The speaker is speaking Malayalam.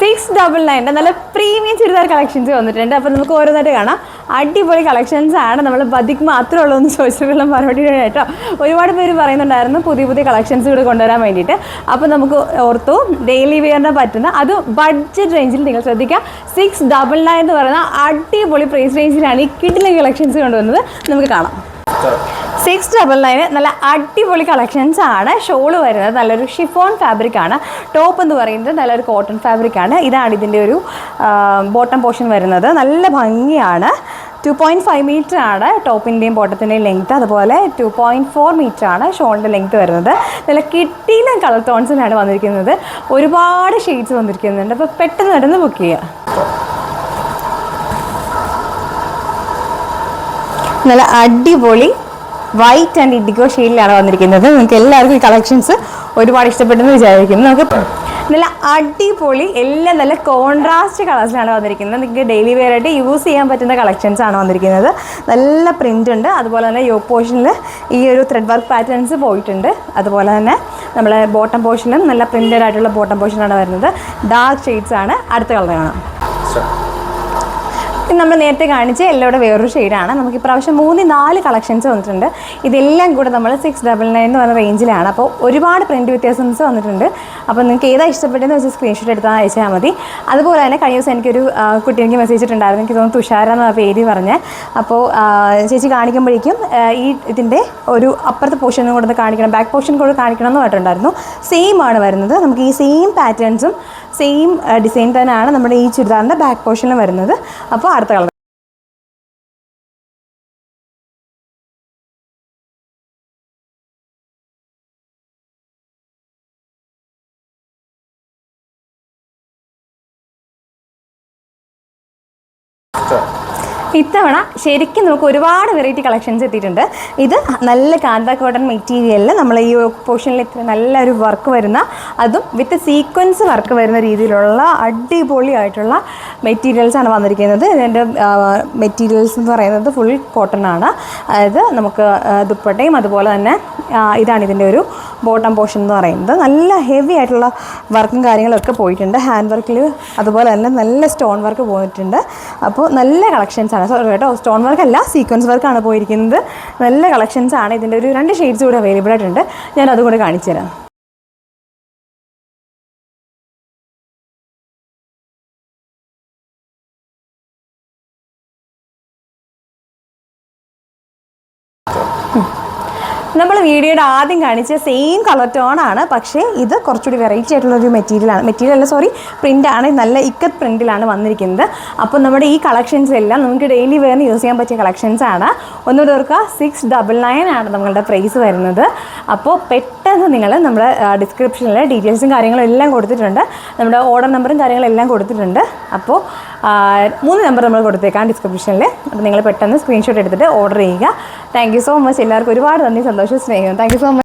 699 നല്ല പ്രീമിയം ചുരിദാർ കളക്ഷൻസ് വന്നിട്ടുണ്ട്. അപ്പോൾ നമുക്ക് ഓരോന്നായിട്ട് കാണാം. അടിപൊളി കളക്ഷൻസ് ആണ്. നമ്മൾ ബതിക്ക് മാത്രമേ ഉള്ളൂ എന്ന് ചോദിച്ചിട്ടുള്ള മറുപടി കേട്ടോ. ഒരുപാട് പേര് പറയുന്നുണ്ടായിരുന്നു പുതിയ പുതിയ കളക്ഷൻസ് ഇവിടെ കൊണ്ടുവരാൻ വേണ്ടിയിട്ട്. അപ്പോൾ നമുക്ക് ഓർത്തു ഡെയിലി വെയറിന് പറ്റുന്ന അത് ബഡ്ജറ്റ് റേഞ്ചിൽ നിങ്ങൾ ശ്രദ്ധിക്കുക. 699 എന്ന് പറയുന്ന അടിപൊളി പ്രൈസ് റേഞ്ചിലാണ് ഈ കിഡിലെ കളക്ഷൻസ് കൊണ്ടുവന്നത്. നമുക്ക് കാണാം. 699 നല്ല അടിപൊളി കളക്ഷൻസ് ആണ്. ഷോള് വരുന്നത് നല്ലൊരു ഷിഫോൺ ഫാബ്രിക് ആണ്. ടോപ്പ് എന്ന് പറയുന്നത് നല്ലൊരു കോട്ടൺ ഫാബ്രിക് ആണ്. ഇതാണ് ഇതിൻ്റെ ഒരു ബോട്ടം പോർഷൻ വരുന്നത്. നല്ല ഭംഗിയാണ്. 2.5 മീറ്റർ ആണ് ടോപ്പിൻ്റെയും ബോട്ടത്തിൻ്റെയും ലെങ്ത്ത്. അതുപോലെ 2.4 മീറ്റർ ആണ് ഷോളിൻ്റെ ലെങ്ത്ത് വരുന്നത്. നല്ല കിട്ടിയിലെ കളർ ടോൺസിലാണ് വന്നിരിക്കുന്നത്. ഒരുപാട് ഷെയ്ഡ്സ് വന്നിരിക്കുന്നുണ്ട്. അപ്പോൾ പെട്ടെന്ന് ബുക്ക് ചെയ്യുക. നല്ല അടിപൊളി വൈറ്റ് ആൻഡ് ഇൻഡിഗോ ഷെയ്ഡിലാണ് വന്നിരിക്കുന്നത്. നിങ്ങൾക്ക് എല്ലാവർക്കും ഈ കളക്ഷൻസ് ഒരുപാട് ഇഷ്ടപ്പെട്ടെന്ന് വിചാരിക്കുന്നു. നമുക്ക് നല്ല അടിപൊളി എല്ലാം നല്ല കോൺട്രാസ്റ്റ് കളേഴ്സിലാണ് വന്നിരിക്കുന്നത്. നിങ്ങൾക്ക് ഡെയിലി വെയർ ആയിട്ട് യൂസ് ചെയ്യാൻ പറ്റുന്ന കളക്ഷൻസ് ആണ് വന്നിരിക്കുന്നത്. നല്ല പ്രിൻ്റ് ഉണ്ട്. അതുപോലെ തന്നെ യോക്ക് പോർഷനിൽ ഈ ഒരു ത്രെഡ് വർക്ക് പാറ്റേൺസ് പോയിട്ടുണ്ട്. അതുപോലെ തന്നെ നമ്മളെ ബോട്ടം പോർഷനിലും നല്ല പ്രിൻ്റഡ് ആയിട്ടുള്ള ബോട്ടം പോർഷനാണ് വരുന്നത്. ഡാർക്ക് ഷെയ്ഡ്സ് ആണ്. അടുത്ത കളർ കാണാം. നമ്മൾ നേരത്തെ കാണിച്ച എല്ലോടെ വേറൊരു ഷെയ്ഡാണ്. നമുക്ക് ഇപ്രാവശ്യം 3-4 കളക്ഷൻസ് വന്നിട്ടുണ്ട്. ഇതെല്ലാം കൂടെ നമ്മൾ 699 എന്ന് പറഞ്ഞ റേഞ്ചിലാണ്. അപ്പോൾ ഒരുപാട് പ്രിൻറ്റ് വ്യത്യാസംസ് വന്നിട്ടുണ്ട്. അപ്പോൾ നിങ്ങൾക്ക് ഏതാ ഇഷ്ടപ്പെട്ടതെന്ന് വെച്ചാൽ സ്ക്രീൻഷോട്ട് എടുത്താൽ അയച്ചാൽ മതി. അതുപോലെ തന്നെ കഴിഞ്ഞ ദിവസം എനിക്കൊരു കുട്ടി എനിക്ക് മെസ്സേജ് ഇട്ടുണ്ടായിരുന്നു. എനിക്ക് തോന്നുന്നു തുഷാര എന്ന പേര് പറഞ്ഞ്. അപ്പോൾ ചേച്ചി കാണിക്കുമ്പോഴേക്കും ഈ ഇതിൻ്റെ ഒരു അപ്പുറത്തെ പോർഷനും കൂടെ കാണിക്കണം, ബാക്ക് പോർഷൻ കൂടെ കാണിക്കണം എന്ന് പറഞ്ഞിട്ടുണ്ടായിരുന്നു. സെയിം ആണ് വരുന്നത്. നമുക്ക് ഈ സെയിം പാറ്റേൺസും സെയിം ഡിസൈൻ തന്നെയാണ് നമ്മുടെ ഈ ചുരിദാറിൻ്റെ ബാക്ക് പോർഷനിലും വരുന്നത്. അപ്പോൾ അടുത്ത കളർ. ഇത്തവണ ശരിക്കും നമുക്ക് ഒരുപാട് വെറൈറ്റി കളക്ഷൻസ് എത്തിയിട്ടുണ്ട്. ഇത് നല്ല കാന്ത കോട്ടൺ മെറ്റീരിയലിൽ നമ്മൾ ഈ പോർഷനിൽ ഇത്ര നല്ലൊരു വർക്ക് വരുന്ന, അതും വിത്ത് സീക്വൻസ് വർക്ക് വരുന്ന രീതിയിലുള്ള അടിപൊളിയായിട്ടുള്ള മെറ്റീരിയൽസാണ് വന്നിരിക്കുന്നത്. ഇതിൻ്റെ മെറ്റീരിയൽസ് എന്ന് പറയുന്നത് ഫുൾ കോട്ടൺ ആണ്. അതായത് നമുക്ക് ദുപ്പട്ടയും അതുപോലെ തന്നെ ഇതാണ് ഇതിൻ്റെ ഒരു ബോട്ടം പോർഷൻ എന്ന് പറയുന്നത്. നല്ല ഹെവി ആയിട്ടുള്ള വർക്കും കാര്യങ്ങളൊക്കെ പോയിട്ടുണ്ട്. ഹാൻഡ് വർക്കിൽ അതുപോലെ തന്നെ നല്ല സ്റ്റോൺ വർക്ക് പോയിട്ടുണ്ട്. അപ്പോൾ നല്ല കളക്ഷൻസാണ്. സോറി കേട്ടോ, സ്റ്റോൺ വർക്ക് അല്ല, സീക്വൻസ് വർക്കാണ് പോയിരിക്കുന്നത്. നല്ല കളക്ഷൻസാണ്. ഇതിൻ്റെ ഒരു 2 ഷെയ്ഡ്സ് കൂടെ അവൈലബിൾ ആയിട്ടുണ്ട്. ഞാൻ അതുകൂടെ കാണിച്ചു തരാം. നമ്മൾ വീഡിയോയുടെ ആദ്യം കാണിച്ച സെയിം കളർ ടോണാണ്. പക്ഷേ ഇത് കുറച്ചുകൂടി വെറൈറ്റി ആയിട്ടുള്ളൊരു പ്രിൻ്റാണ്. നല്ല ഇക്കത്ത് പ്രിൻറ്റിലാണ് വന്നിരിക്കുന്നത്. അപ്പോൾ നമ്മുടെ ഈ കളക്ഷൻസ് എല്ലാം നമുക്ക് ഡെയിലി വെയറിന് യൂസ് ചെയ്യാൻ പറ്റിയ കളക്ഷൻസാണ്. ഒന്നുകൂടെ ഓർക്കുക, 699 ആണ് നമ്മളുടെ പ്രൈസ് വരുന്നത്. അപ്പോൾ പെട്ടെന്ന് നിങ്ങൾ നമ്മുടെ ഡിസ്ക്രിപ്ഷനിൽ ഡീറ്റെയിൽസും കാര്യങ്ങളും എല്ലാം കൊടുത്തിട്ടുണ്ട്. നമ്മുടെ ഓർഡർ നമ്പറും കാര്യങ്ങളും എല്ലാം കൊടുത്തിട്ടുണ്ട്. അപ്പോൾ 3 നമ്പർ നമ്മൾ കൊടുത്തേക്കാം ഡിസ്ക്രിപ്ഷനിൽ. അപ്പോൾ നിങ്ങൾ പെട്ടെന്ന് സ്ക്രീൻഷോട്ട് എടുത്തിട്ട് ഓർഡർ ചെയ്യുക. Thank you so much. എല്ലാവർക്കും ഒരുപാട് നന്ദി, സന്തോഷം, സ്നേഹം. Thank you so much.